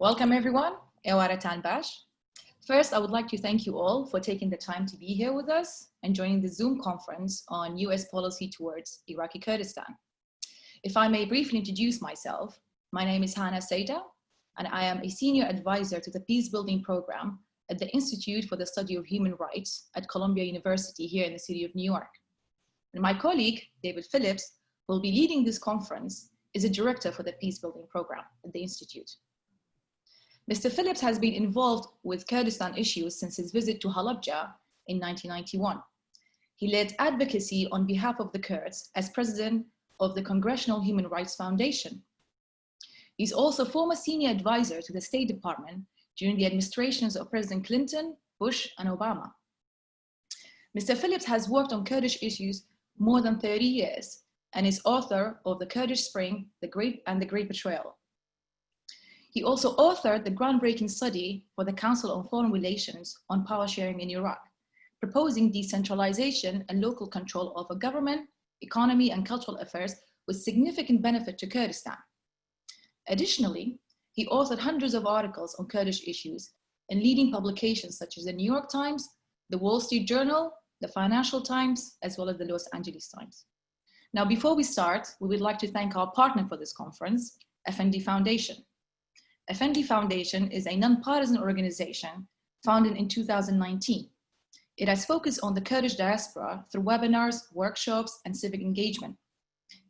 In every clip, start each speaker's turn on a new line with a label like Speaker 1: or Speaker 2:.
Speaker 1: Welcome everyone. Ewaratan Bash. First, I would like to thank you all for taking the time to be here with us and joining the Zoom conference on US policy towards Iraqi Kurdistan. If I may briefly introduce myself, my name is Hana Seida, and I am a senior advisor to the Peace Building Program at the Institute for the Study of Human Rights at Columbia University here in the city of New York. And my colleague, David Phillips, who will be leading this conference, is a director for the Peace Building Program at the Institute. Mr. Phillips has been involved with Kurdistan issues since his visit to Halabja in 1991. He led advocacy on behalf of the Kurds as president of the Congressional Human Rights Foundation. He's also former senior advisor to the State Department during the administrations of President Clinton, Bush, and Obama. Mr. Phillips has worked on Kurdish issues more than 30 years and is author of The Kurdish Spring, The Great Betrayal. He also authored the groundbreaking study for the Council on Foreign Relations on power sharing in Iraq, proposing decentralization and local control over government, economy, and cultural affairs with significant benefit to Kurdistan. Additionally, he authored hundreds of articles on Kurdish issues in leading publications such as the New York Times, the Wall Street Journal, the Financial Times, as well as the Los Angeles Times. Now, before we start, we would like to thank our partner for this conference, Effendi Foundation. Effendi Foundation is a nonpartisan organization founded in 2019. It has focused on the Kurdish diaspora through webinars, workshops, and civic engagement.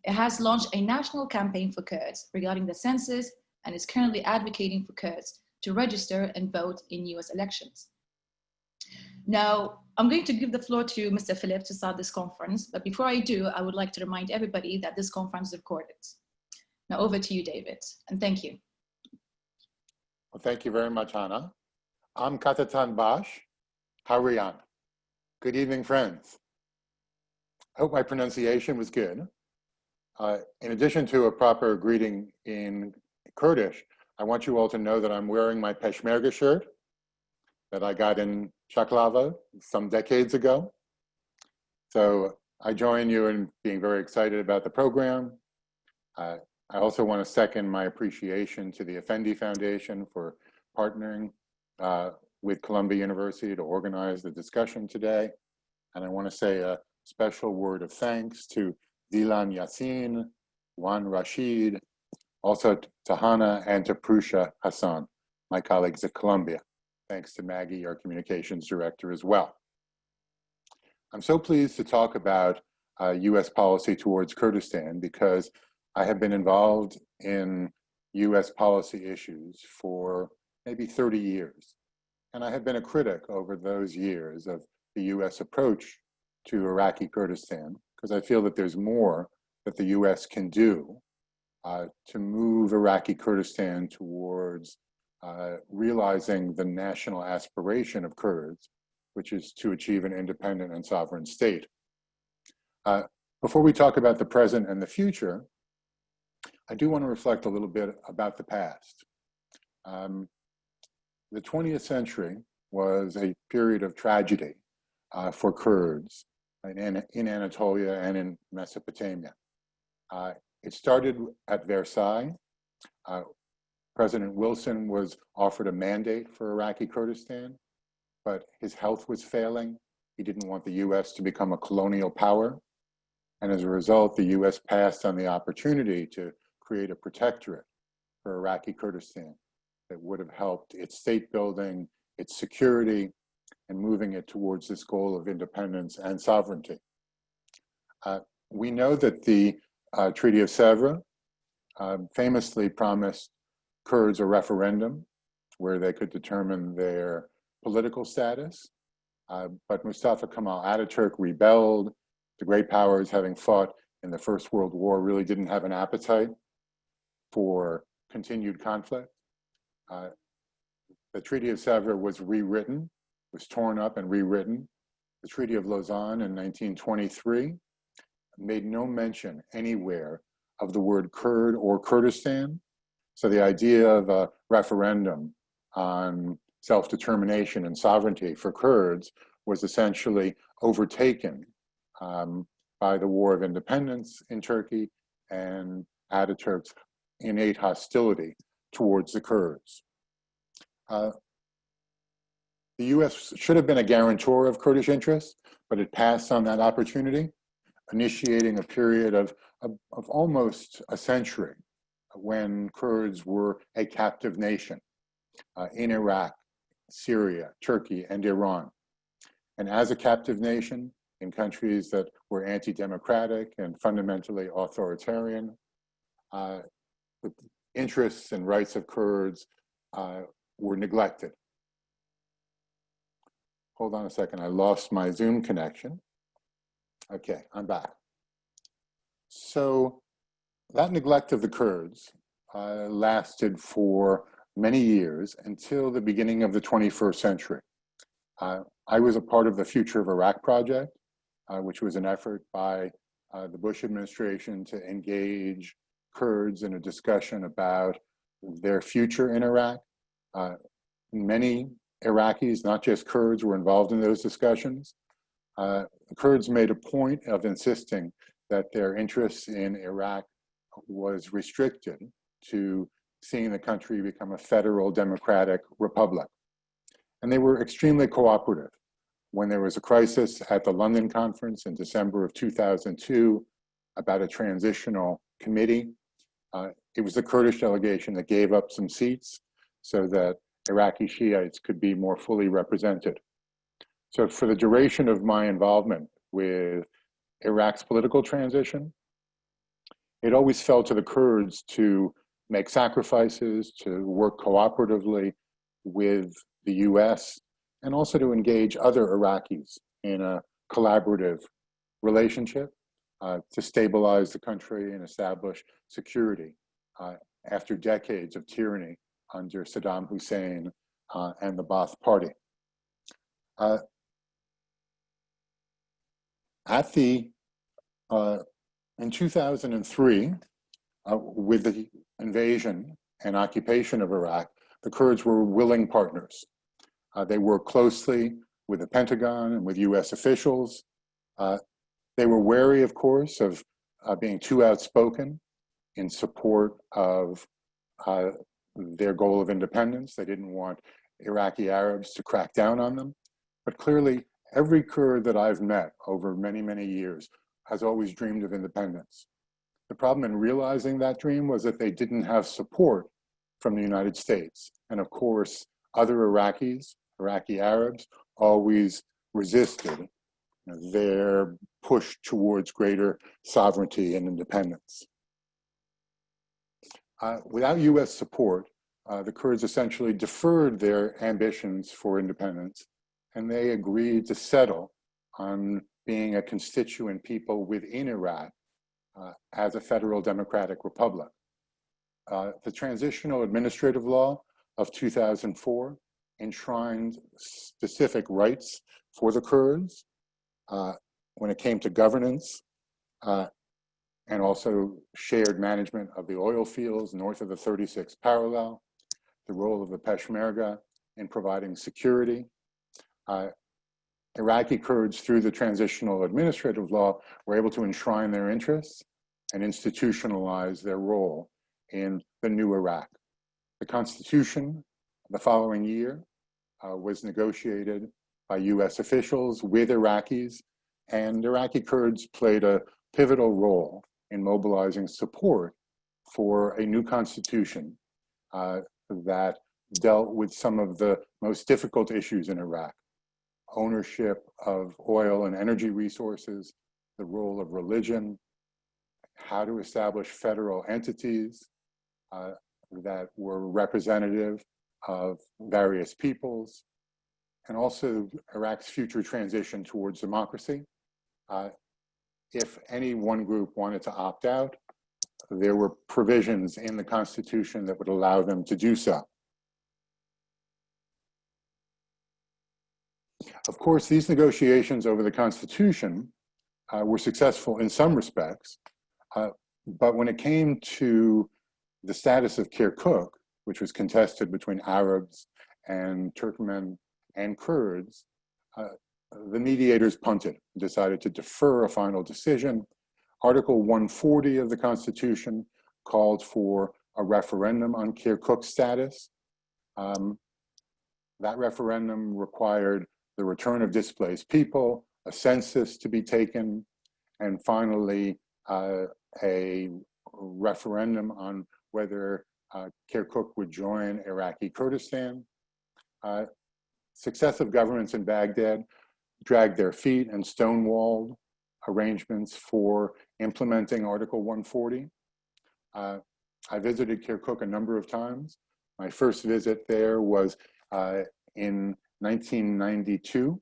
Speaker 1: It has launched a national campaign for Kurds regarding the census and is currently advocating for Kurds to register and vote in US elections. Now, I'm going to give the floor to Mr. Phillips to start this conference, but before I do, I would like to remind everybody that this conference is recorded. Now over to you, David, and thank you.
Speaker 2: Well, thank you very much, Hannah. I'm Katatan Bash, Hariyan. Good evening, friends. I hope my pronunciation was good. In addition to a proper greeting in Kurdish, I want you all to know that I'm wearing my Peshmerga shirt that I got in Chaklava some decades ago. So I join you in being very excited about the program. I also want to second my appreciation to the Effendi Foundation for partnering with Columbia University to organize the discussion today. And I want to say a special word of thanks to Dilan Yassin, Juan Rashid, also to Hannah and to Prusha Hassan, my colleagues at Columbia. Thanks to Maggie, our communications director, as well. I'm so pleased to talk about US policy towards Kurdistan because I have been involved in US policy issues for maybe 30 years. And I have been a critic over those years of the US approach to Iraqi Kurdistan, because I feel that there's more that the US can do to move Iraqi Kurdistan towards realizing the national aspiration of Kurds, which is to achieve an independent and sovereign state. Before we talk about the present and the future, I do want to reflect a little bit about the past. The 20th century was a period of tragedy for Kurds in Anatolia and in Mesopotamia. It started at Versailles. President Wilson was offered a mandate for Iraqi Kurdistan, but his health was failing. He didn't want the US to become a colonial power. And as a result, the US passed on the opportunity to create a protectorate for Iraqi Kurdistan that would have helped its state building, its security, and moving it towards this goal of independence and sovereignty. We know that the Treaty of Sèvres famously promised Kurds a referendum where they could determine their political status, but Mustafa Kemal Ataturk rebelled. The great powers, having fought in the First World War, really didn't have an appetite for continued conflict. The Treaty of Sèvres was rewritten, was torn up and rewritten. The Treaty of Lausanne in 1923 made no mention anywhere of the word Kurd or Kurdistan. So the idea of a referendum on self-determination and sovereignty for Kurds was essentially overtaken by the War of Independence in Turkey and Ataturk's innate hostility towards the Kurds. The US should have been a guarantor of Kurdish interests, but it passed on that opportunity, initiating a period of almost a century when Kurds were a captive nation in Iraq, Syria, Turkey, and Iran. And as a captive nation in countries that were anti-democratic and fundamentally authoritarian, the interests and rights of Kurds were neglected. Hold on a second, I lost my Zoom connection. Okay, I'm back. So that neglect of the Kurds lasted for many years until the beginning of the 21st century. I was a part of the Future of Iraq project, which was an effort by the Bush administration to engage Kurds in a discussion about their future in Iraq. Many Iraqis, not just Kurds, were involved in those discussions. The Kurds made a point of insisting that their interests in Iraq was restricted to seeing the country become a federal democratic republic. And they were extremely cooperative. When there was a crisis at the London conference in December of 2002 about a transitional committee, it was the Kurdish delegation that gave up some seats so that Iraqi Shiites could be more fully represented. So for the duration of my involvement with Iraq's political transition, it always fell to the Kurds to make sacrifices, to work cooperatively with the US, and also to engage other Iraqis in a collaborative relationship to stabilize the country and establish security after decades of tyranny under Saddam Hussein and the Ba'ath Party. In 2003, with the invasion and occupation of Iraq, the Kurds were willing partners. They worked closely with the Pentagon and with US officials. They were wary, of course, of being too outspoken in support of their goal of independence. They didn't want Iraqi Arabs to crack down on them. But clearly, every Kurd that I've met over many, many years has always dreamed of independence. The problem in realizing that dream was that they didn't have support from the United States. And of course, other Iraqis, Iraqi Arabs, always resisted their push towards greater sovereignty and independence. Without US support, the Kurds essentially deferred their ambitions for independence, and they agreed to settle on being a constituent people within Iraq as a federal democratic republic. The Transitional Administrative Law of 2004 enshrined specific rights for the Kurds when it came to governance and also shared management of the oil fields north of the 36th parallel, the role of the Peshmerga in providing security. Iraqi Kurds, through the Transitional Administrative Law, were able to enshrine their interests and institutionalize their role in the new Iraq. The Constitution the following year was negotiated by US officials with Iraqis, and Iraqi Kurds played a pivotal role in mobilizing support for a new constitution that dealt with some of the most difficult issues in Iraq: ownership of oil and energy resources, the role of religion, how to establish federal entities that were representative of various peoples, and also Iraq's future transition towards democracy. If any one group wanted to opt out, there were provisions in the Constitution that would allow them to do so. Of course, these negotiations over the Constitution were successful in some respects, but when it came to the status of Kirkuk, which was contested between Arabs and Turkmen and Kurds, the mediators punted, decided to defer a final decision. Article 140 of the Constitution called for a referendum on Kirkuk status. That referendum required the return of displaced people, a census to be taken, and finally a referendum on whether Kirkuk would join Iraqi Kurdistan. Successive governments in Baghdad dragged their feet and stonewalled arrangements for implementing Article 140. I visited Kirkuk a number of times. My first visit there was in 1992.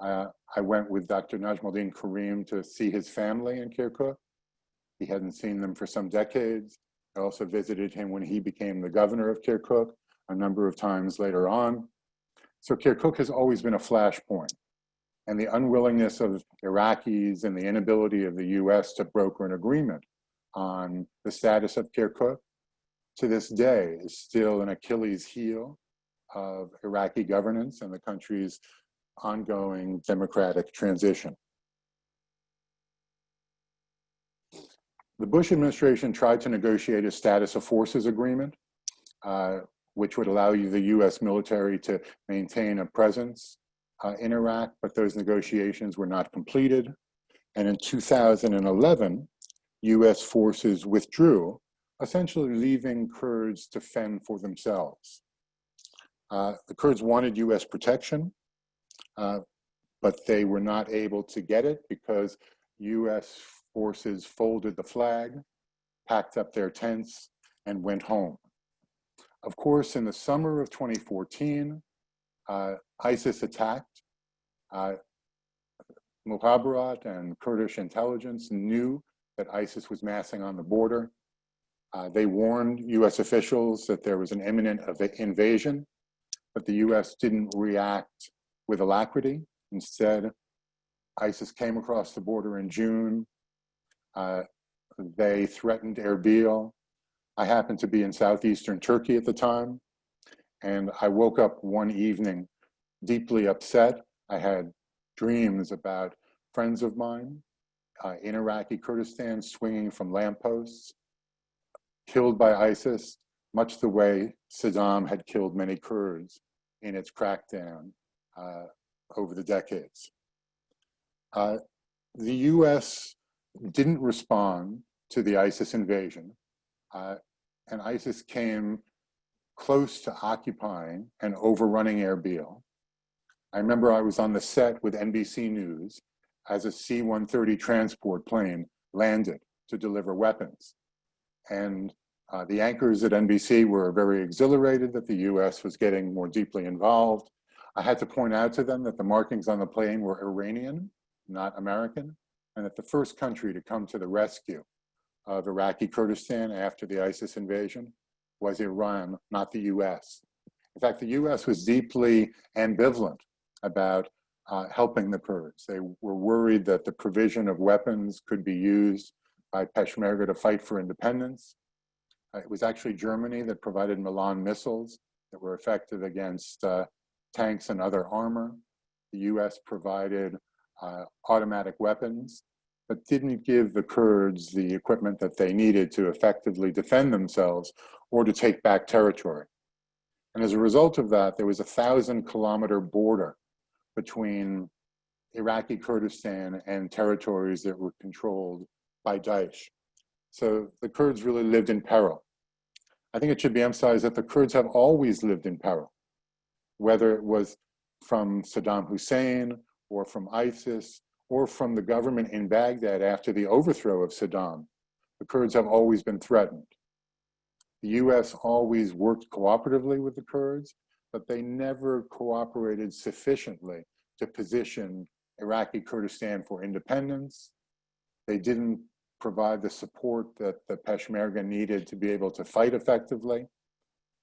Speaker 2: I went with Dr. Najmuddin Karim to see his family in Kirkuk. He hadn't seen them for some decades. I also visited him when he became the governor of Kirkuk a number of times later on. So Kirkuk has always been a flashpoint. And the unwillingness of Iraqis and the inability of the US to broker an agreement on the status of Kirkuk to this day is still an Achilles heel of Iraqi governance and the country's ongoing democratic transition. The Bush administration tried to negotiate a status of forces agreement, which would allow the US military to maintain a presence in Iraq, but those negotiations were not completed. And in 2011, US forces withdrew, essentially leaving Kurds to fend for themselves. The Kurds wanted US protection, but they were not able to get it because US forces folded the flag, packed up their tents, and went home. Of course, in the summer of 2014, ISIS attacked. Mukhabarat and Kurdish intelligence knew that ISIS was massing on the border. They warned US officials that there was an imminent invasion, but the US didn't react with alacrity. Instead, ISIS came across the border in June. They threatened Erbil. I happened to be in southeastern Turkey at the time, and I woke up one evening deeply upset. I had dreams about friends of mine in Iraqi Kurdistan swinging from lampposts, killed by ISIS, much the way Saddam had killed many Kurds in its crackdown over the decades. The US didn't respond to the ISIS invasion, and ISIS came close to occupying and overrunning Erbil. I remember I was on the set with NBC News as a C-130 transport plane landed to deliver weapons. And the anchors at NBC were very exhilarated that the US was getting more deeply involved. I had to point out to them that the markings on the plane were Iranian, not American, and that the first country to come to the rescue of Iraqi Kurdistan after the ISIS invasion was Iran, not the US. In fact, the US was deeply ambivalent about helping the Kurds. They were worried that the provision of weapons could be used by Peshmerga to fight for independence. It was actually Germany that provided Milan missiles that were effective against tanks and other armor. The US provided automatic weapons, but didn't give the Kurds the equipment that they needed to effectively defend themselves or to take back territory. And as a result of that, there was a 1,000-kilometer border between Iraqi Kurdistan and territories that were controlled by Daesh. So the Kurds really lived in peril. I think it should be emphasized that the Kurds have always lived in peril, whether it was from Saddam Hussein or from ISIS or from the government in Baghdad after the overthrow of Saddam. The Kurds have always been threatened. The US always worked cooperatively with the Kurds, but they never cooperated sufficiently to position Iraqi Kurdistan for independence. They didn't provide the support that the Peshmerga needed to be able to fight effectively.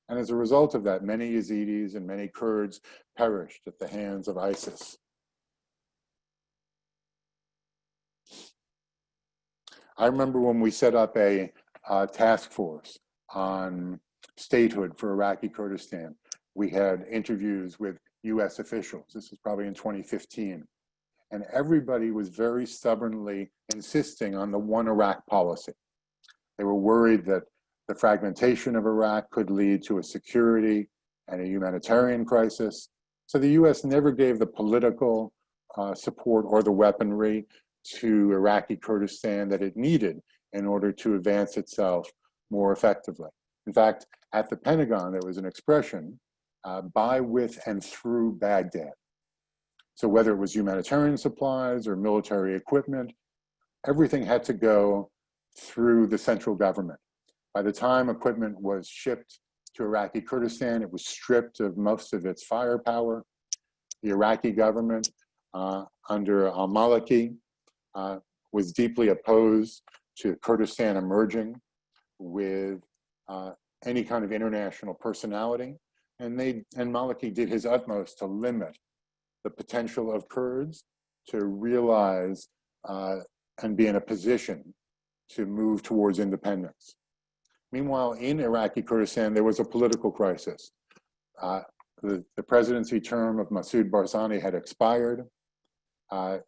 Speaker 2: And as a result of that, many Yazidis and many Kurds perished at the hands of ISIS. I remember when we set up a task force on statehood for Iraqi Kurdistan, we had interviews with US officials. This was probably in 2015. And everybody was very stubbornly insisting on the one Iraq policy. They were worried that the fragmentation of Iraq could lead to a security and a humanitarian crisis. So the US never gave the political support or the weaponry to Iraqi Kurdistan that it needed in order to advance itself more effectively. In fact, at the Pentagon, there was an expression, by, with, and through Baghdad. So whether it was humanitarian supplies or military equipment, everything had to go through the central government. By the time equipment was shipped to Iraqi Kurdistan, it was stripped of most of its firepower. The Iraqi government under al-Maliki was deeply opposed to Kurdistan emerging with any kind of international personality. And Maliki did his utmost to limit the potential of Kurds to realize and be in a position to move towards independence. Meanwhile, in Iraqi Kurdistan, there was a political crisis. The presidency term of Masoud Barzani had expired.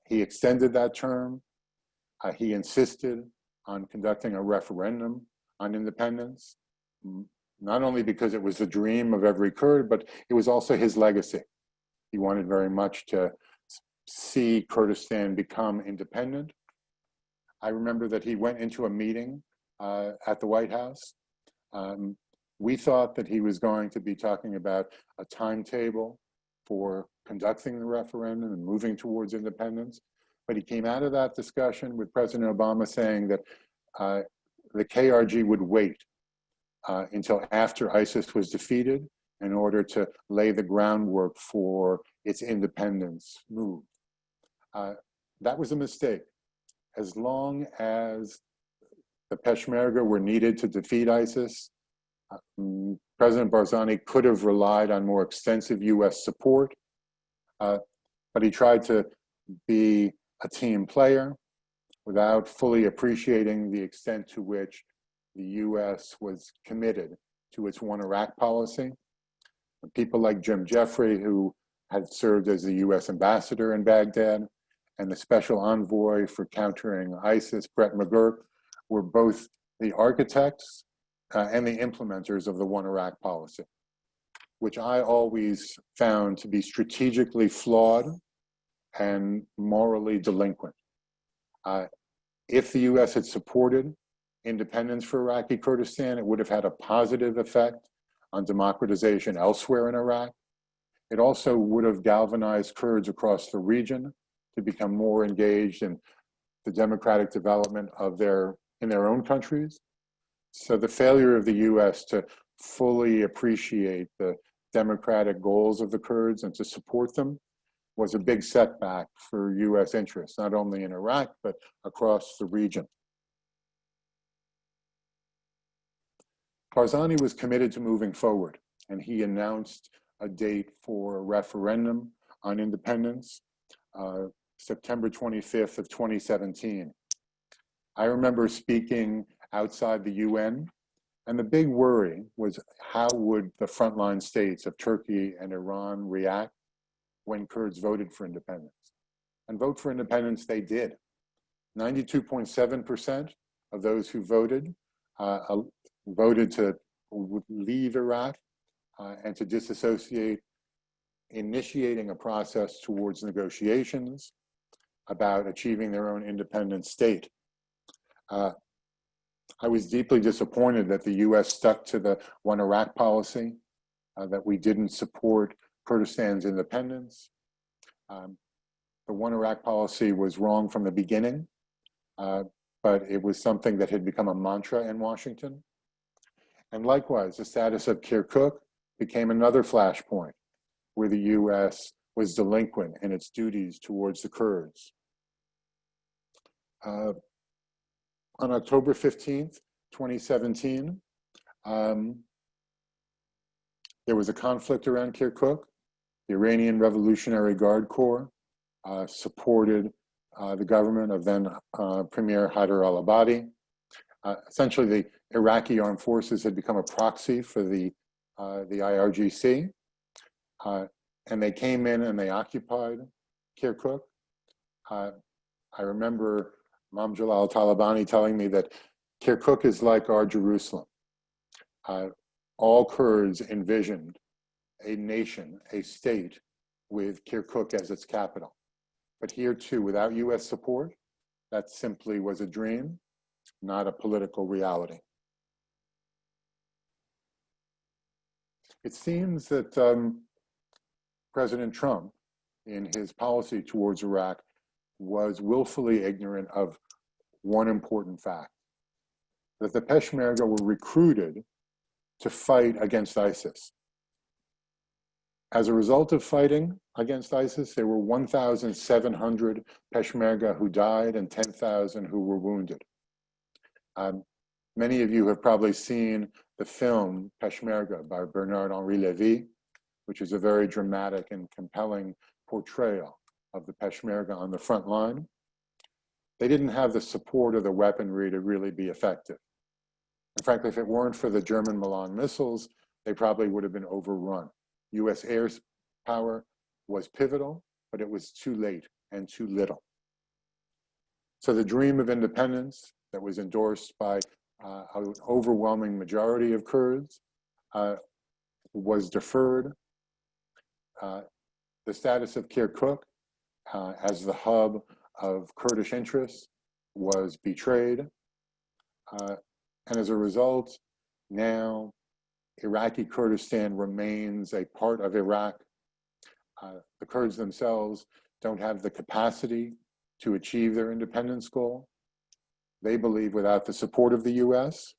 Speaker 2: He extended that term. He insisted on conducting a referendum on independence, not only because it was the dream of every Kurd, but it was also his legacy. He wanted very much to see Kurdistan become independent. I remember that he went into a meeting at the White House. We thought that he was going to be talking about a timetable for conducting the referendum and moving towards independence. But he came out of that discussion with President Obama saying that the KRG would wait until after ISIS was defeated in order to lay the groundwork for its independence move. That was a mistake. As long as the Peshmerga were needed to defeat ISIS, President Barzani could have relied on more extensive US support, but he tried to be a team player without fully appreciating the extent to which the US was committed to its one Iraq policy. People like Jim Jeffrey, who had served as the US ambassador in Baghdad, and the special envoy for countering ISIS, Brett McGurk, were both the architects and the implementers of the one Iraq policy, which I always found to be strategically flawed and morally delinquent. If the US had supported independence for Iraqi Kurdistan, it would have had a positive effect on democratization elsewhere in Iraq. It also would have galvanized Kurds across the region to become more engaged in the democratic development of in their own countries. So the failure of the US to fully appreciate the democratic goals of the Kurds and to support them was a big setback for US interests, not only in Iraq, but across the region. Barzani was committed to moving forward, and he announced a date for a referendum on independence, September 25th of 2017. I remember speaking outside the UN, and the big worry was how would the frontline states of Turkey and Iran react when Kurds voted for independence? And vote for independence they did. 92.7% of those who voted voted to leave Iraq and to disassociate, initiating a process towards negotiations about achieving their own independent state. I was deeply disappointed that the US stuck to the one Iraq policy, that we didn't support Kurdistan's independence. The one Iraq policy was wrong from the beginning, but it was something that had become a mantra in Washington. And likewise, the status of Kirkuk became another flashpoint where the US was delinquent in its duties towards the Kurds. On October 15th, 2017, there was a conflict around Kirkuk. The Iranian Revolutionary Guard Corps supported the government of then Premier Haider al-Abadi. Essentially, the Iraqi armed forces had become a proxy for the IRGC, and they came in and they occupied Kirkuk. I remember Imam Jalal Talabani telling me that Kirkuk is like our Jerusalem. All Kurds envisioned a nation, a state, with Kirkuk as its capital. But here too, without US support, that simply was a dream, not a political reality. It seems that President Trump, in his policy towards Iraq, was willfully ignorant of one important fact, that the Peshmerga were recruited to fight against ISIS. As a result of fighting against ISIS, there were 1,700 Peshmerga who died and 10,000 who were wounded. Many of you have probably seen the film Peshmerga by Bernard-Henri Lévy, which is a very dramatic and compelling portrayal of the Peshmerga on the front line. They didn't have the support of the weaponry to really be effective. And frankly, if it weren't for the German Milan missiles, they probably would have been overrun. US air power was pivotal, but it was too late and too little. So the dream of independence that was endorsed by an overwhelming majority of Kurds was deferred. The status of Kirkuk as the hub of Kurdish interests was betrayed. And as a result, now Iraqi Kurdistan remains a part of Iraq. The Kurds themselves don't have the capacity to achieve their independence goal. They believe without the support of the US,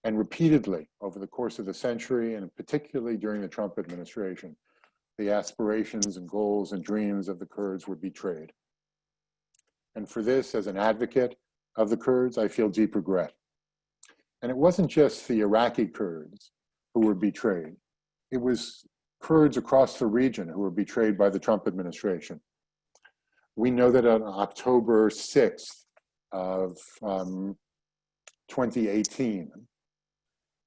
Speaker 2: and repeatedly over the course of the century, and particularly during the Trump administration, the aspirations and goals and dreams of the Kurds were betrayed. And for this, as an advocate of the Kurds, I feel deep regret. And it wasn't just the Iraqi Kurds who were betrayed. It was Kurds across the region who were betrayed by the Trump administration. We know that on October 6th of 2018,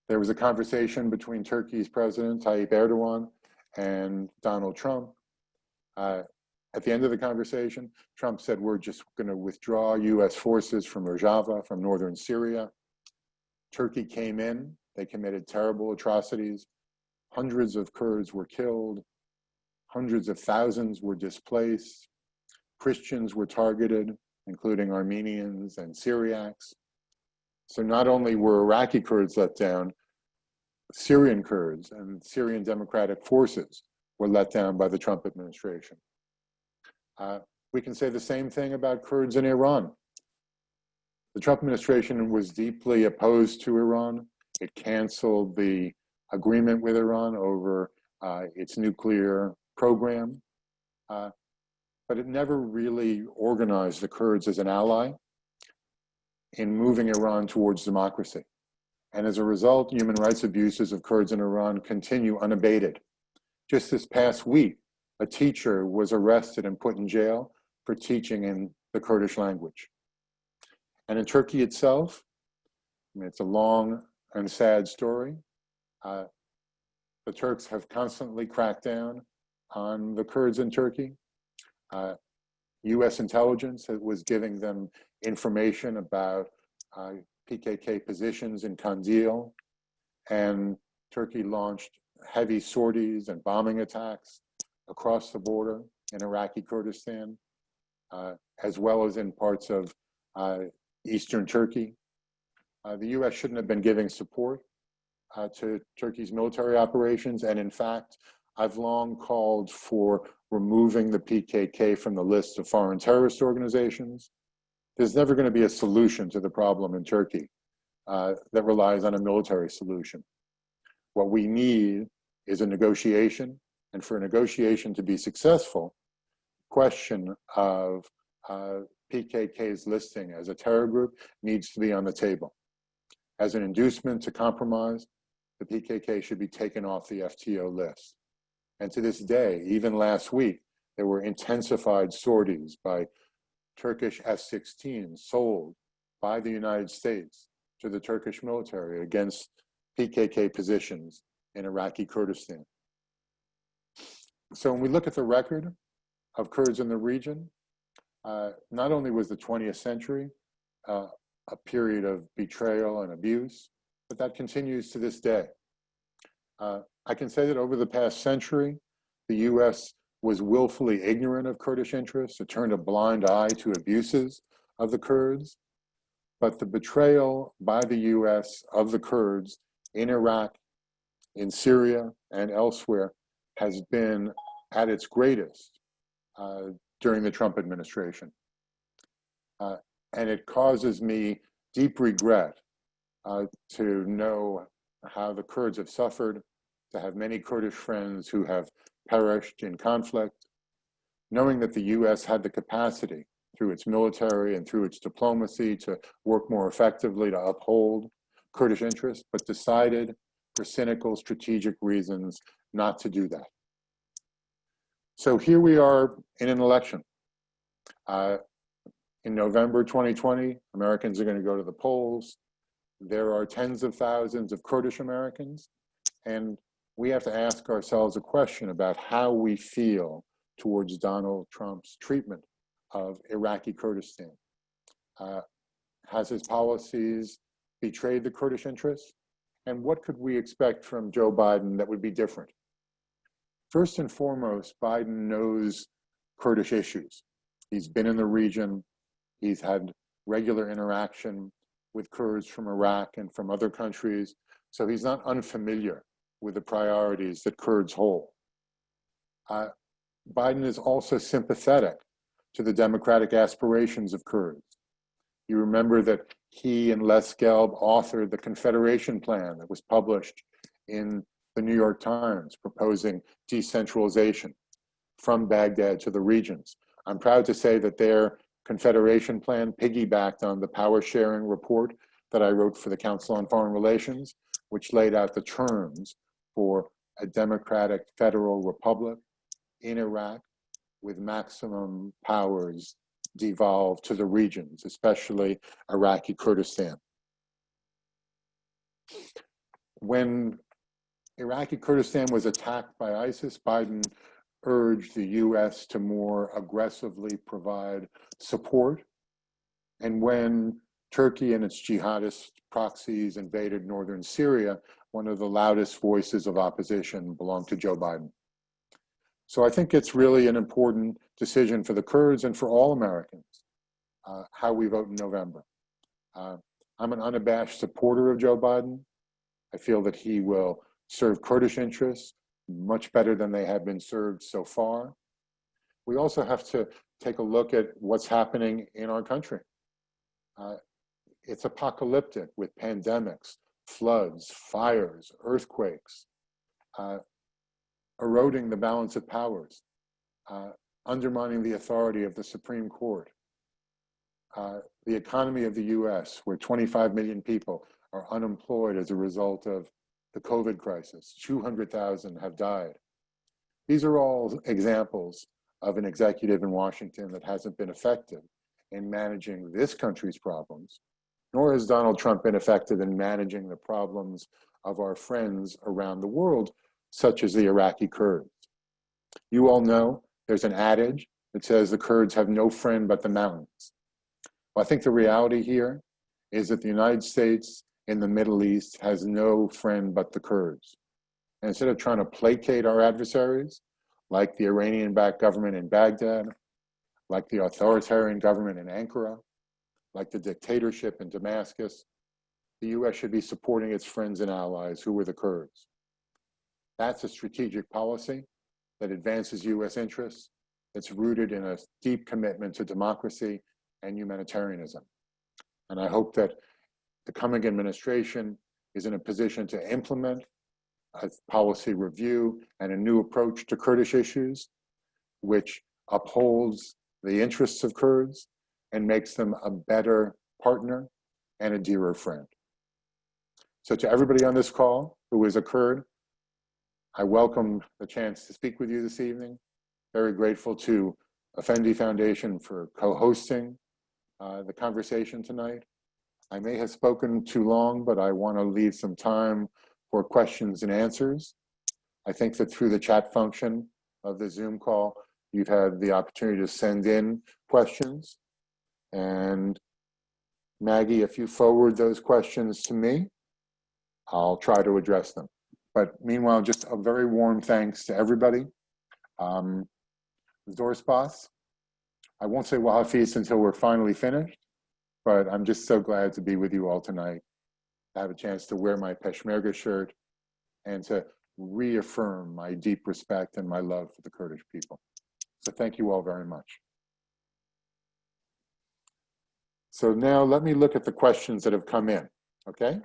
Speaker 2: there was a conversation between Turkey's President Tayyip Erdogan and Donald Trump. At the end of the conversation, Trump said, we're just going to withdraw US forces from Rojava, from northern Syria. Turkey came in, they committed terrible atrocities. Hundreds of Kurds were killed. Hundreds of thousands were displaced. Christians were targeted, including Armenians and Syriacs. So not only were Iraqi Kurds let down, Syrian Kurds and Syrian Democratic Forces were let down by the Trump administration. We can say the same thing about Kurds in Iran. The Trump administration was deeply opposed to Iran. It canceled the agreement with Iran over its nuclear program, but it never really organized the Kurds as an ally in moving Iran towards democracy. And as a result, human rights abuses of Kurds in Iran continue unabated. Just this past week, a teacher was arrested and put in jail for teaching in the Kurdish language. And in Turkey itself, I mean, it's a long and sad story. The Turks have constantly cracked down on the Kurds in Turkey. US intelligence was giving them information about PKK positions in Kandil, and Turkey launched heavy sorties and bombing attacks across the border in Iraqi Kurdistan, as well as in parts of eastern Turkey. The US shouldn't have been giving support to Turkey's military operations, and in fact, I've long called for removing the PKK from the list of foreign terrorist organizations. There's never going to be a solution to the problem in Turkey that relies on a military solution. What we need is a negotiation, and for a negotiation to be successful, question of PKK's listing as a terror group needs to be on the table. As an inducement to compromise, the PKK should be taken off the FTO list. And to this day, even last week, there were intensified sorties by Turkish F-16s sold by the United States to the Turkish military against PKK positions in Iraqi Kurdistan. So when we look at the record of Kurds in the region, not only was the 20th century a period of betrayal and abuse, but that continues to this day. I can say that over the past century, the US was willfully ignorant of Kurdish interests. It turned a blind eye to abuses of the Kurds. But the betrayal by the US of the Kurds in Iraq, in Syria, and elsewhere has been at its greatest during the Trump administration. And it causes me deep regret to know how the Kurds have suffered, to have many Kurdish friends who have perished in conflict, knowing that the US had the capacity through its military and through its diplomacy to work more effectively to uphold Kurdish interests, but decided for cynical strategic reasons not to do that. So here we are in an election. In November 2020, Americans are going to go to the polls. There are tens of thousands of Kurdish Americans, and we have to ask ourselves a question about how we feel towards Donald Trump's treatment of Iraqi Kurdistan. Has his policies betrayed the Kurdish interests? And what could we expect from Joe Biden that would be different? First and foremost, Biden knows Kurdish issues. He's been in the region. He's had regular interaction with Kurds from Iraq and from other countries. So he's not unfamiliar with the priorities that Kurds hold. Biden is also sympathetic to the democratic aspirations of Kurds. You remember that he and Les Gelb authored the Confederation Plan that was published in the New York Times, proposing decentralization from Baghdad to the regions. I'm proud to say that their Confederation Plan piggybacked on the power sharing report that I wrote for the Council on Foreign Relations, which laid out the terms for a democratic federal republic in Iraq with maximum powers devolved to the regions, especially Iraqi Kurdistan. When Iraqi Kurdistan was attacked by ISIS, Biden urged the US to more aggressively provide support. And when Turkey and its jihadist proxies invaded northern Syria, one of the loudest voices of opposition belonged to Joe Biden. So I think it's really an important decision for the Kurds and for all Americans, how we vote in November. I'm an unabashed supporter of Joe Biden. I feel that he will serve Kurdish interests much better than they have been served so far. We also have to take a look at what's happening in our country. It's apocalyptic with pandemics, floods, fires, earthquakes, eroding the balance of powers, undermining the authority of the Supreme Court. The economy of the US, where 25 million people are unemployed as a result of the COVID crisis, 200,000 have died. These are all examples of an executive in Washington that hasn't been effective in managing this country's problems, nor has Donald Trump been effective in managing the problems of our friends around the world, such as the Iraqi Kurds. You all know there's an adage that says the Kurds have no friend but the mountains. Well, I think the reality here is that the United States in the Middle East has no friend but the Kurds. And instead of trying to placate our adversaries, like the Iranian-backed government in Baghdad, like the authoritarian government in Ankara, like the dictatorship in Damascus, the US should be supporting its friends and allies who were the Kurds. That's a strategic policy that advances US interests, that's rooted in a deep commitment to democracy and humanitarianism. And I hope that the coming administration is in a position to implement a policy review and a new approach to Kurdish issues, which upholds the interests of Kurds and makes them a better partner and a dearer friend. So to everybody on this call who is a Kurd, I welcome the chance to speak with you this evening. Very grateful to Effendi Foundation for co-hosting the conversation tonight. I may have spoken too long, but I want to leave some time for questions and answers. I think that through the chat function of the Zoom call, you've had the opportunity to send in questions. And Maggie, if you forward those questions to me, I'll try to address them. But meanwhile, just a very warm thanks to everybody. Zorspas, I won't say Wahafis until we're finally finished, but I'm just so glad to be with you all tonight, to have a chance to wear my Peshmerga shirt and to reaffirm my deep respect and my love for the Kurdish people. So thank you all very much. So now let me look at the questions that have come in, okay?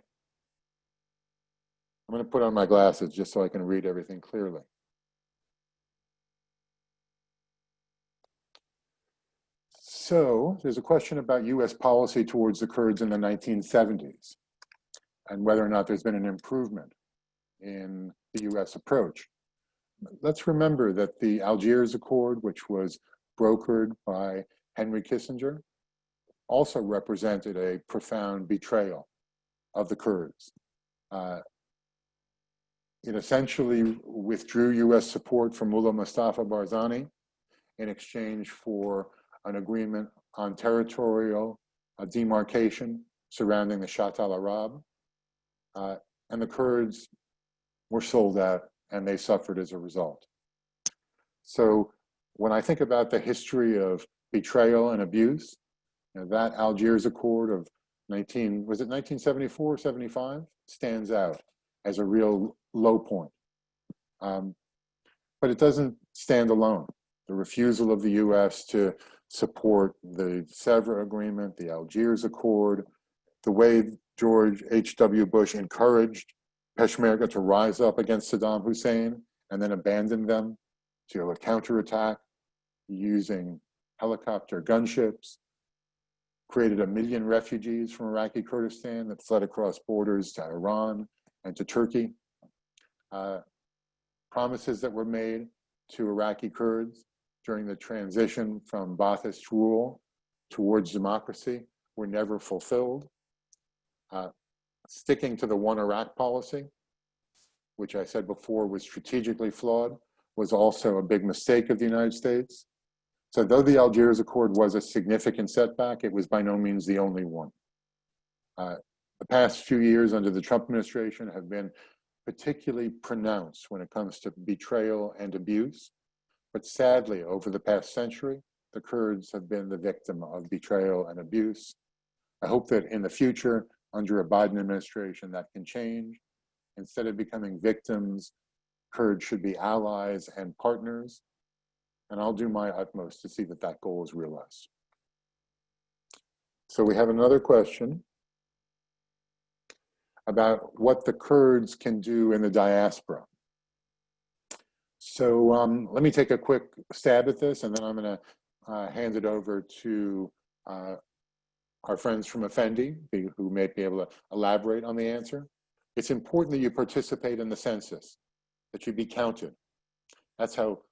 Speaker 2: I'm going to put on my glasses just so I can read everything clearly. So there's a question about US policy towards the Kurds in the 1970s and whether or not there's been an improvement in the US approach. Let's remember that the Algiers Accord, which was brokered by Henry Kissinger, also represented a profound betrayal of the Kurds. It essentially withdrew US support from Mullah Mustafa Barzani in exchange for an agreement on territorial demarcation surrounding the Shatt al-Arab. And the Kurds were sold out and they suffered as a result. So when I think about the history of betrayal and abuse, that Algiers Accord of 1974, 75, stands out as a real low point. But it doesn't stand alone. The refusal of the US to support the Sèvres Agreement, the Algiers Accord, the way George H.W. Bush encouraged Peshmerga to rise up against Saddam Hussein and then abandon them to a counterattack using helicopter gunships, created 1 million refugees from Iraqi Kurdistan that fled across borders to Iran and to Turkey. Promises that were made to Iraqi Kurds during the transition from Ba'athist rule towards democracy were never fulfilled. Sticking to the one Iraq policy, which I said before was strategically flawed, was also a big mistake of the United States. So though the Algiers Accord was a significant setback, it was by no means the only one. The past few years under the Trump administration have been particularly pronounced when it comes to betrayal and abuse. But sadly, over the past century, the Kurds have been the victim of betrayal and abuse. I hope that in the future, under a Biden administration, that can change. Instead of becoming victims, Kurds should be allies and partners. And I'll do my utmost to see that that goal is realized. So we have another question about what the Kurds can do in the diaspora. So let me take a quick stab at this, and then I'm going to hand it over to our friends from Effendi, who may be able to elaborate on the answer. It's important that you participate in the census, that you be counted. That's how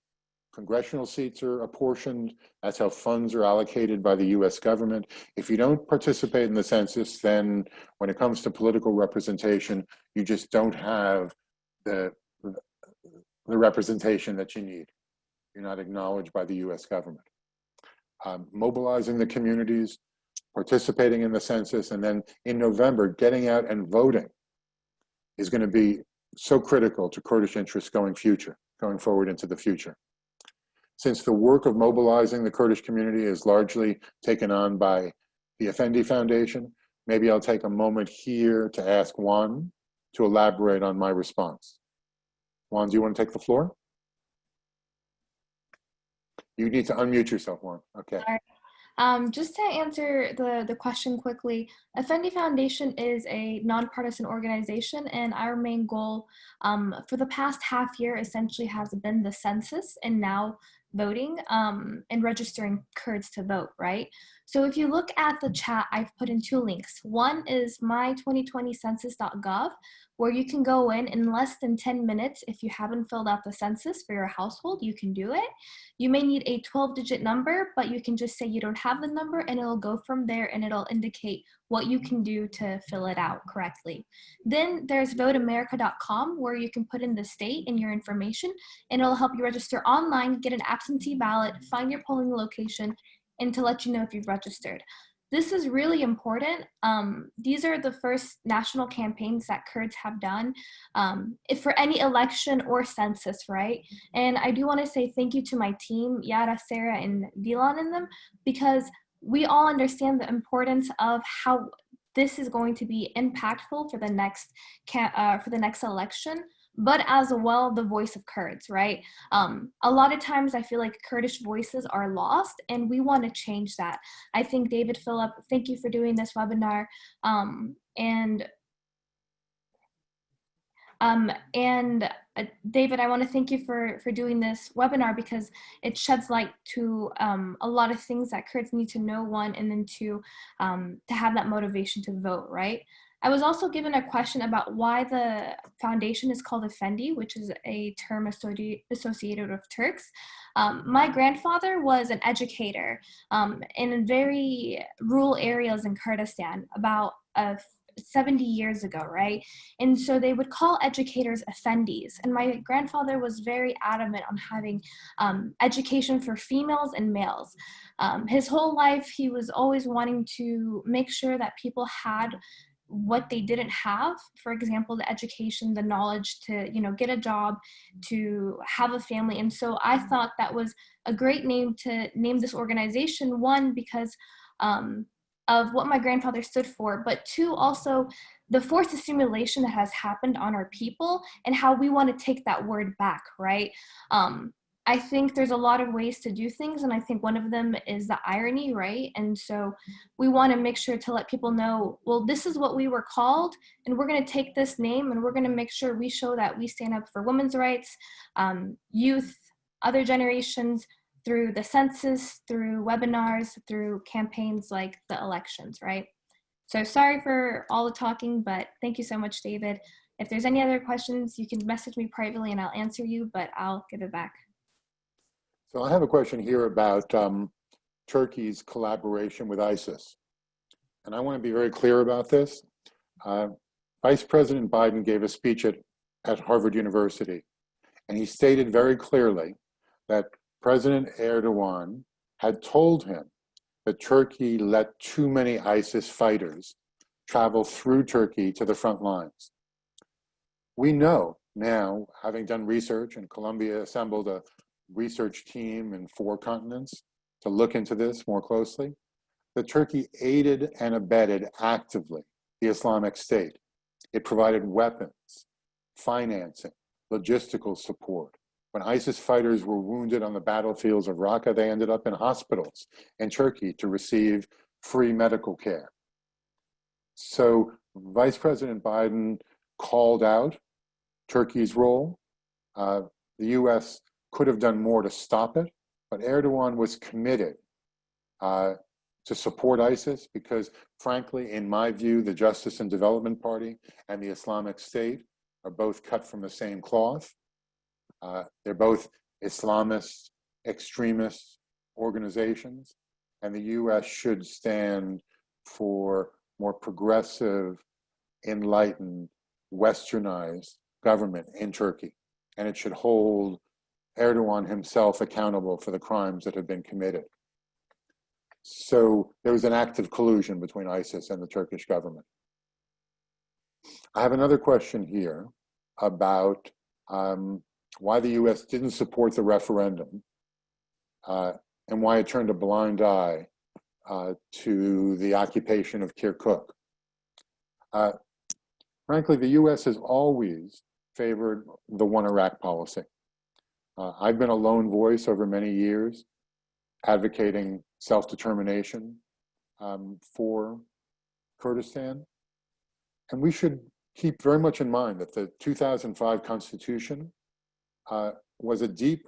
Speaker 2: congressional seats are apportioned. That's how funds are allocated by the US government. If you don't participate in the census, then when it comes to political representation, you just don't have the representation that you need. You're not acknowledged by the US government. Mobilizing the communities, participating in the census, and then in November, getting out and voting is going to be so critical to Kurdish interests going forward into the future. Since the work of mobilizing the Kurdish community is largely taken on by the Effendi Foundation, maybe I'll take a moment here to ask Juan to elaborate on my response. Juan, do you want to take the floor? You need to unmute yourself, Juan. Okay.
Speaker 3: Just to answer the question quickly, Effendi Foundation is a nonpartisan organization, and our main goal for the past half year essentially has been the census and now voting and registering Kurds to vote, right? So if you look at the chat, I've put in 2 links. One is my2020census.gov, where you can go in less than 10 minutes. If you haven't filled out the census for your household, you can do it. You may need a 12-digit number, but you can just say you don't have the number and it'll go from there and it'll indicate what you can do to fill it out correctly. Then there's voteamerica.com, where you can put in the state and your information, and it'll help you register online, get an absentee ballot, find your polling location, and to let you know if you've registered. this is really important. These are the first national campaigns that Kurds have done if for any election or census, right? And I do want to say thank you to my team, Yara, Sarah, and Dilan in them, because we all understand the importance of how this is going to be impactful for the next election, but as well the voice of Kurds, right? A lot of times I feel like Kurdish voices are lost, and we want to change that. I think David Phillip, thank you for doing this webinar, and David, I want to thank you for doing this webinar, because it sheds light to a lot of things that Kurds need to know, one, and then two, to have that motivation to vote, right? I was also given a question about why the foundation is called Effendi, which is a term associated with Turks. My grandfather was an educator in very rural areas in Kurdistan about 70 years ago, right? And so they would call educators Effendis. And my grandfather was very adamant on having education for females and males. His whole life, he was always wanting to make sure that people had what they didn't have, for example, the education, the knowledge to, get a job, to have a family. And so I thought that was a great name to name this organization, one, because of what my grandfather stood for, but two, also the forced assimilation that has happened on our people and how we want to take that word back, right? I think there's a lot of ways to do things, and I think one of them is the irony, right? And so we want to make sure to let people know, well, this is what we were called, and we're going to take this name, and we're going to make sure we show that we stand up for women's rights, youth, other generations, through the census, through webinars, through campaigns like the elections, right? So sorry for all the talking, but thank you so much, David. If there's any other questions, you can message me privately and I'll answer you, but I'll give it back.
Speaker 2: So I have a question here about Turkey's collaboration with ISIS. And I want to be very clear about this. Vice President Biden gave a speech at Harvard University, and he stated very clearly that President Erdogan had told him that Turkey let too many ISIS fighters travel through Turkey to the front lines. We know now, having done research, and Columbia assembled a research team in 4 continents to look into this more closely, that Turkey aided and abetted actively the Islamic State. It provided weapons, financing, logistical support. When ISIS fighters were wounded on the battlefields of Raqqa, they ended up in hospitals in Turkey to receive free medical care. So Vice President Biden called out Turkey's role. The US could have done more to stop it, but Erdogan was committed to support ISIS because, frankly, in my view, the Justice and Development Party and the Islamic State are both cut from the same cloth. They're both Islamist, extremist organizations, and the US should stand for more progressive, enlightened, westernized government in Turkey. And it should hold Erdogan himself accountable for the crimes that have been committed. So there was an active collusion between ISIS and the Turkish government. I have another question here about why the US didn't support the referendum and why it turned a blind eye to the occupation of Kirkuk. Frankly, the US has always favored the one Iraq policy. I've been a lone voice over many years advocating self-determination for Kurdistan. And we should keep very much in mind that the 2005 Constitution was a deep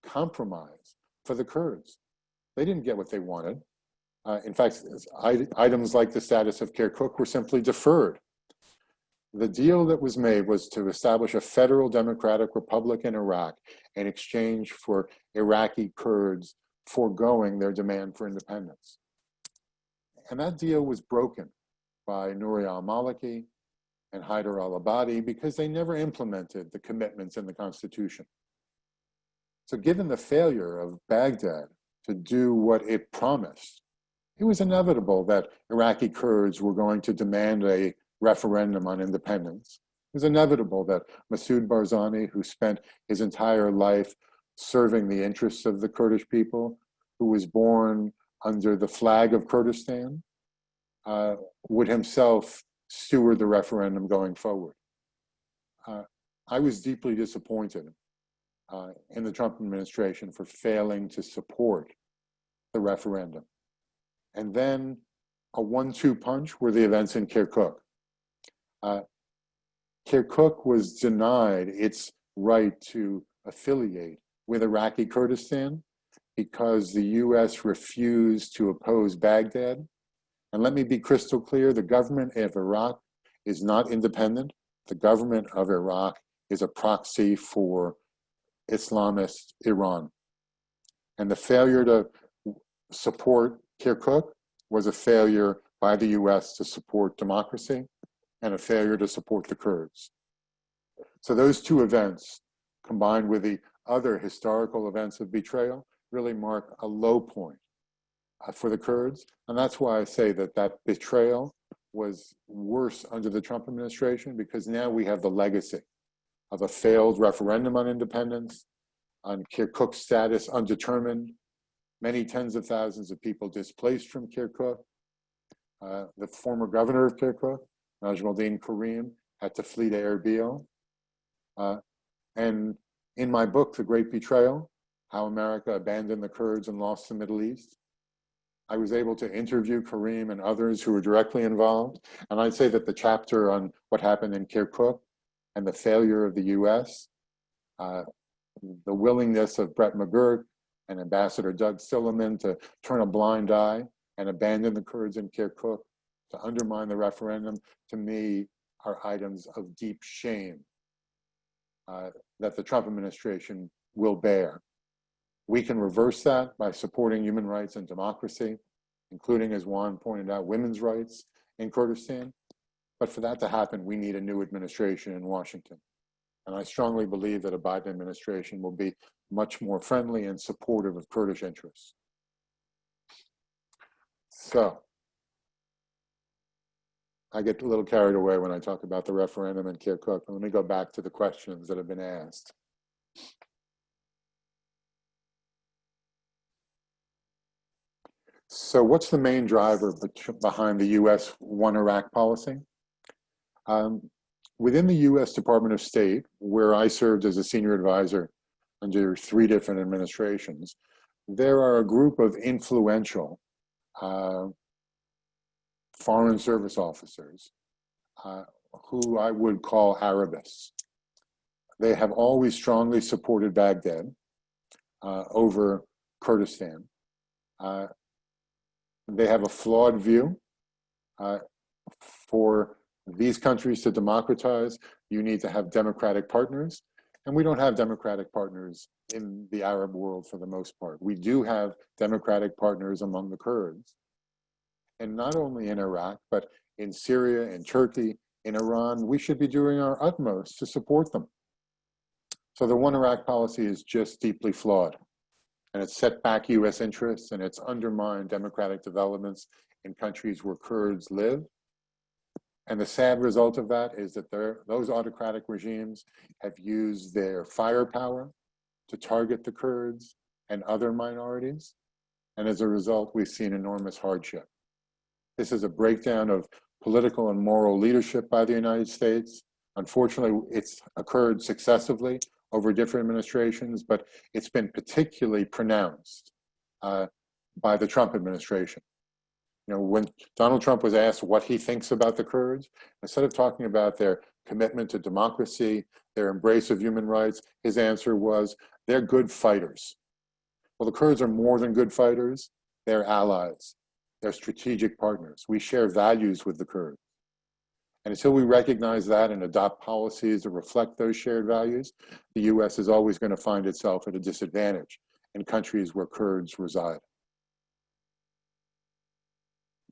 Speaker 2: compromise for the Kurds. They didn't get what they wanted. In fact, items like the status of Kirkuk were simply deferred. The deal that was made was to establish a federal democratic republic in Iraq in exchange for Iraqi Kurds foregoing their demand for independence. And that deal was broken by Nouri al-Maliki and Haider al-Abadi because they never implemented the commitments in the Constitution. So given the failure of Baghdad to do what it promised it was inevitable that Iraqi Kurds were going to demand a referendum on independence. It was inevitable that Masoud Barzani, who spent his entire life serving the interests of the Kurdish people, who was born under the flag of Kurdistan, would himself steward the referendum going forward. I was deeply disappointed in the Trump administration for failing to support the referendum. And then a 1-2 punch were the events in Kirkuk. Kirkuk was denied its right to affiliate with Iraqi Kurdistan because the US refused to oppose Baghdad. And let me be crystal clear, the government of Iraq is not independent. The government of Iraq is a proxy for Islamist Iran. And the failure to support Kirkuk was a failure by the US to support democracy and a failure to support the Kurds. So those two events, combined with the other historical events of betrayal, really mark a low point for the Kurds. And that's why I say that that betrayal was worse under the Trump administration, because now we have the legacy of a failed referendum on independence, on Kirkuk's status undetermined, many tens of thousands of people displaced from Kirkuk. The former governor of Kirkuk, Najmuddin Karim, had to flee to Erbil. And in my book, The Great Betrayal, How America Abandoned the Kurds and Lost the Middle East, I was able to interview Karim and others who were directly involved. And I'd say that the chapter on what happened in Kirkuk and the failure of the US, the willingness of Brett McGurk and Ambassador Doug Silliman to turn a blind eye and abandon the Kurds in Kirkuk, to undermine the referendum, to me are items of deep shame that the Trump administration will bear. We can reverse that by supporting human rights and democracy, including, as Juan pointed out, women's rights in Kurdistan. But for that to happen, we need a new administration in Washington. And I strongly believe that a Biden administration will be much more friendly and supportive of Kurdish interests. So, I get a little carried away when I talk about the referendum in Kirkuk. Let me go back to the questions that have been asked. So what's the main driver behind the US One Iraq policy? Within the US Department of State, where I served as a senior advisor under 3 different administrations, there are a group of influential foreign service officers who I would call Arabists. They have always strongly supported Baghdad over Kurdistan. They have a flawed view. For these countries to democratize, you need to have democratic partners. And we don't have democratic partners in the Arab world for the most part. We do have democratic partners among the Kurds. And not only in Iraq, but in Syria, in Turkey, in Iran, we should be doing our utmost to support them. So the One Iraq policy is just deeply flawed. And it's set back US interests, and it's undermined democratic developments in countries where Kurds live. And the sad result of that is that those autocratic regimes have used their firepower to target the Kurds and other minorities. And as a result, we've seen enormous hardship. This is a breakdown of political and moral leadership by the United States. Unfortunately, it's occurred successively over different administrations, but it's been particularly pronounced by the Trump administration. You know, when Donald Trump was asked what he thinks about the Kurds, instead of talking about their commitment to democracy, their embrace of human rights, his answer was, they're good fighters. Well, the Kurds are more than good fighters, they're allies, they're strategic partners. We share values with the Kurds. And until we recognize that and adopt policies that reflect those shared values, the US is always going to find itself at a disadvantage in countries where Kurds reside.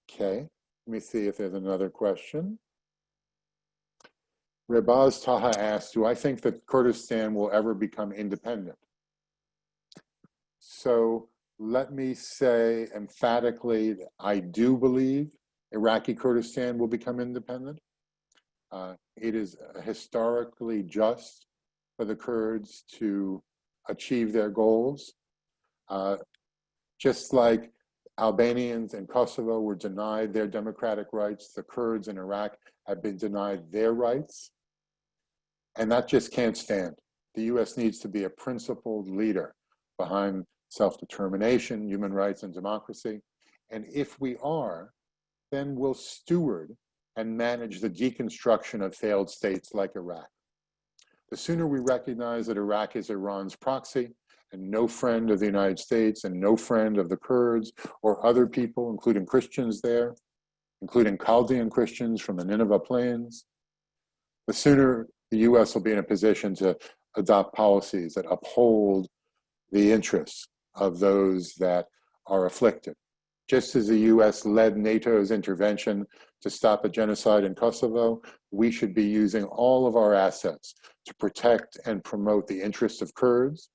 Speaker 2: Okay, let me see if there's another question. Rebaz Taha asked, do I think that Kurdistan will ever become independent? So let me say emphatically that I do believe Iraqi Kurdistan will become independent. It is historically just for the Kurds to achieve their goals. Just like Albanians in Kosovo were denied their democratic rights, the Kurds in Iraq have been denied their rights. And that just can't stand. The US needs to be a principled leader behind self-determination, human rights, and democracy. And if we are, then we'll steward and manage the deconstruction of failed states like Iraq. The sooner we recognize that Iraq is Iran's proxy and no friend of the United States and no friend of the Kurds or other people, including Christians there, including Chaldean Christians from the Nineveh Plains, the sooner the US will be in a position to adopt policies that uphold the interests of those that are afflicted. Just as the US led NATO's intervention to stop a genocide in Kosovo, we should be using all of our assets to protect and promote the interests of Kurds,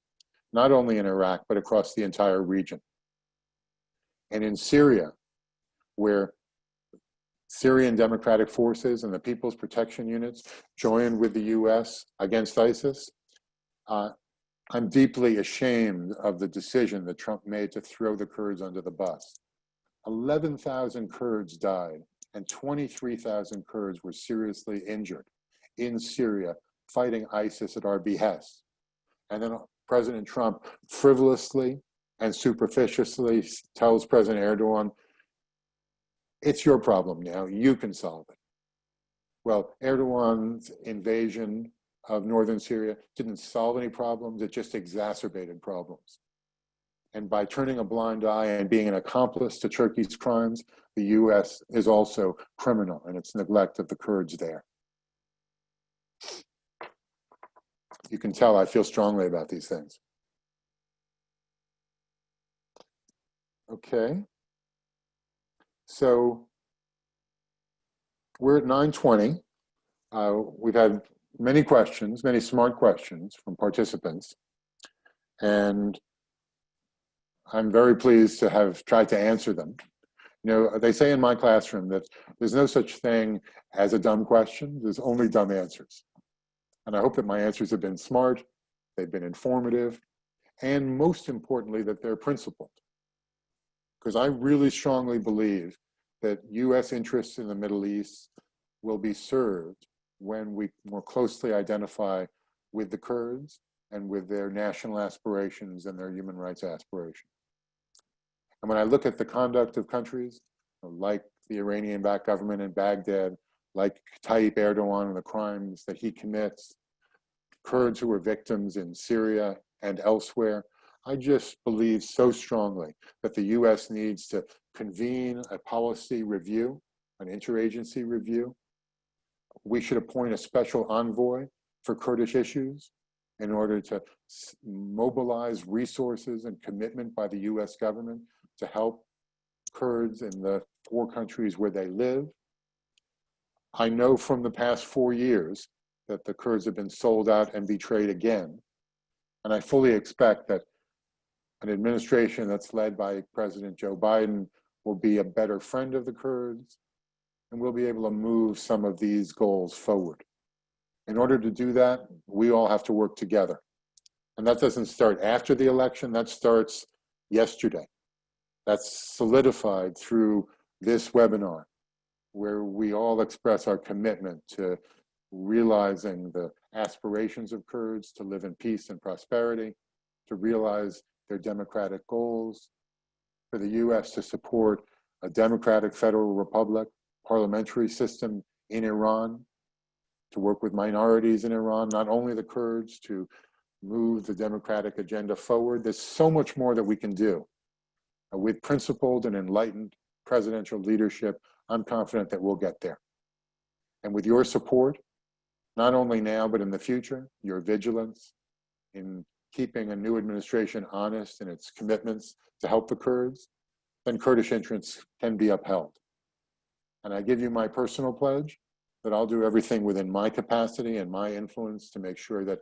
Speaker 2: not only in Iraq, but across the entire region. And in Syria, where Syrian Democratic Forces and the People's Protection Units joined with the US against ISIS, I'm deeply ashamed of the decision that Trump made to throw the Kurds under the bus. 11,000 Kurds died and 23,000 Kurds were seriously injured in Syria fighting ISIS at our behest. And then President Trump frivolously and superficially tells President Erdogan, it's your problem now, you can solve it. Well, Erdogan's invasion of northern Syria didn't solve any problems, it just exacerbated problems. And by turning a blind eye and being an accomplice to Turkey's crimes, the US is also criminal in its neglect of the Kurds there. You can tell I feel strongly about these things. Okay. So we're at 9:20. We've had many questions, many smart questions from participants. And I'm very pleased to have tried to answer them. You know, they say in my classroom that there's no such thing as a dumb question, there's only dumb answers. And I hope that my answers have been smart, they've been informative, and most importantly, that they're principled. Because I really strongly believe that US interests in the Middle East will be served when we more closely identify with the Kurds and with their national aspirations and their human rights aspirations. And when I look at the conduct of countries like the Iranian-backed government in Baghdad, like Tayyip Erdogan and the crimes that he commits, Kurds who were victims in Syria and elsewhere, I just believe so strongly that the US needs to convene a policy review, an interagency review. We should appoint a special envoy for Kurdish issues in order to mobilize resources and commitment by the US government to help Kurds in the 4 countries where they live. I know from the past 4 years that the Kurds have been sold out and betrayed again. And I fully expect that an administration that's led by President Joe Biden will be a better friend of the Kurds and we'll be able to move some of these goals forward. In order to do that, we all have to work together. And that doesn't start after the election, that starts yesterday. That's solidified through this webinar, where we all express our commitment to realizing the aspirations of Kurds to live in peace and prosperity, to realize their democratic goals, for the US to support a democratic federal republic, parliamentary system in Iran, to work with minorities in Iran, not only the Kurds, to move the democratic agenda forward. There's so much more that we can do. With principled and enlightened presidential leadership, I'm confident that we'll get there. And with your support, not only now, but in the future, your vigilance in keeping a new administration honest in its commitments to help the Kurds, then Kurdish interests can be upheld. And I give you my personal pledge that I'll do everything within my capacity and my influence to make sure that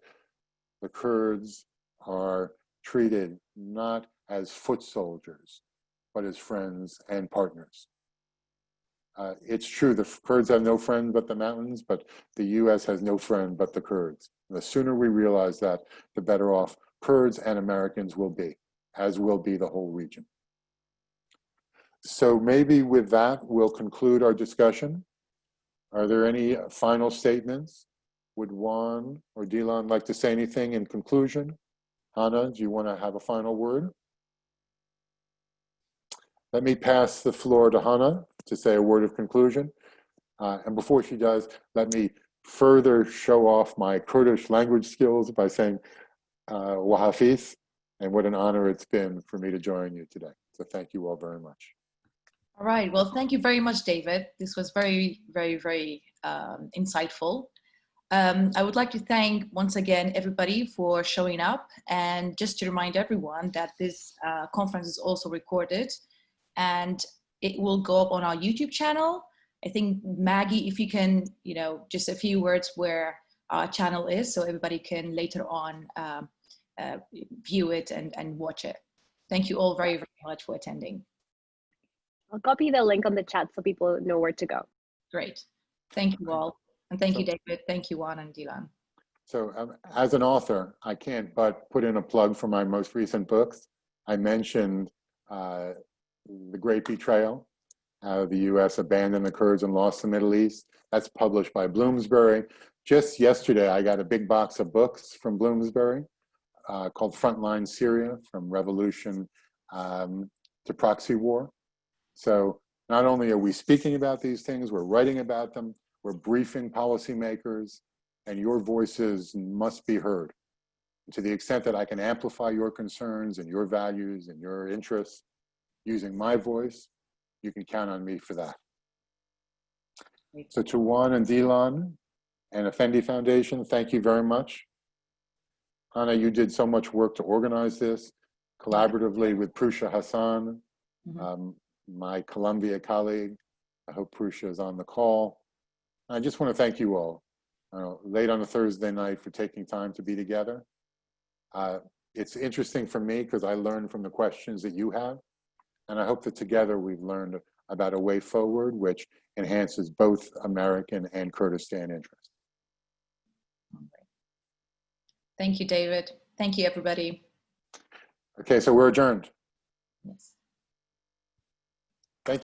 Speaker 2: the Kurds are treated not as foot soldiers, but as friends and partners. It's true, the Kurds have no friend but the mountains, but the US has no friend but the Kurds. And the sooner we realize that, the better off Kurds and Americans will be, as will be the whole region. So maybe with that, we'll conclude our discussion. Are there any final statements? Would Juan or Dilan like to say anything in conclusion? Hannah, do you want to have a final word? Let me pass the floor to Hannah to say a word of conclusion. And before she does, let me further show off my Kurdish language skills by saying Wahafiz, and what an honor it's been for me to join you today. So thank you all very much.
Speaker 1: All right, well, thank you very much, David. This was very, very, very insightful. I would like to thank once again everybody for showing up, and just to remind everyone that this conference is also recorded and it will go up on our YouTube channel. I think, Maggie, if you can, just a few words where our channel is so everybody can later on view it and watch it. Thank you all very, very much for attending.
Speaker 4: I'll copy the link on the chat so people know where to go.
Speaker 1: Great. Thank you all. And thank you, David. Thank you, Juan and Dilan.
Speaker 2: So as an author, I can't but put in a plug for my most recent books. I mentioned The Great Betrayal, how the US abandoned the Kurds and lost the Middle East. That's published by Bloomsbury. Just yesterday, I got a big box of books from Bloomsbury called Frontline Syria, From Revolution to Proxy War. So not only are we speaking about these things, we're writing about them, we're briefing policymakers, and your voices must be heard. To the extent that I can amplify your concerns and your values and your interests using my voice, you can count on me for that. So to Juan and Dilan and Effendi Foundation, thank you very much. Hannah, you did so much work to organize this collaboratively with Prusha Hassan, my Columbia colleague. I hope Prusha is on the call. I just want to thank you all, late on a Thursday night, for taking time to be together. It's interesting for me because I learned from the questions that you have, and I hope that together we've learned about a way forward which enhances both American and Kurdistan interests.
Speaker 1: Thank you, David. Thank you, everybody.
Speaker 2: Okay, so we're adjourned.
Speaker 1: Yes.